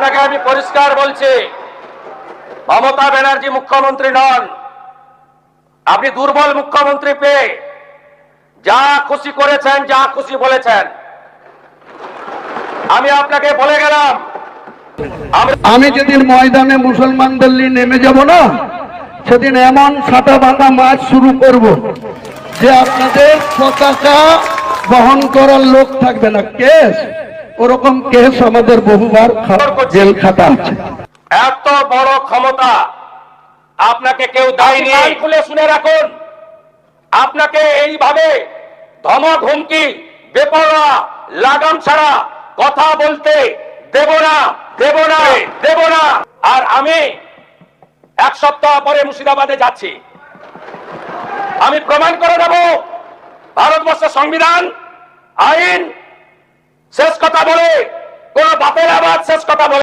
আপনাকে আমি পরিষ্কার বলছি, মমতা ব্যানার্জি মুখ্যমন্ত্রী নন। আপনি দুর্বল মুখ্যমন্ত্রী পেয়ে যা খুশি করেছেন, যা খুশি বলেছেন। আমি আপনাকে বলে গেলাম, আমি যেদিন ময়দানে মুসলমানদের নিয়ে নেমে যাব না, সেদিন এমন ছাতা বাঁধা মাছ শুরু করব যে আপনাদের পতাকা বহন করার লোক থাকবে না। কেস, ওরকম কেস আমাদের বহুবার জেল খাটা আছে। এত বড় ক্ষমতা আপনাকে কেউ দেয়নি। কান খুলে শুনে রাখুন, আপনাকে এইভাবে ধমক হুমকি বেপরোয়া লাগাম ছাড়া কথা বলতে দেব না, দেব না, দেব না। আর আমি এক সপ্তাহ পরে মুর্শিদাবাদে যাচ্ছি। আমি প্রমাণ করে দেব ভারতবর্ষের সংবিধান, আইন শেষ কথা বলে, কোন বাপের আবাদ শেষ কথা বলে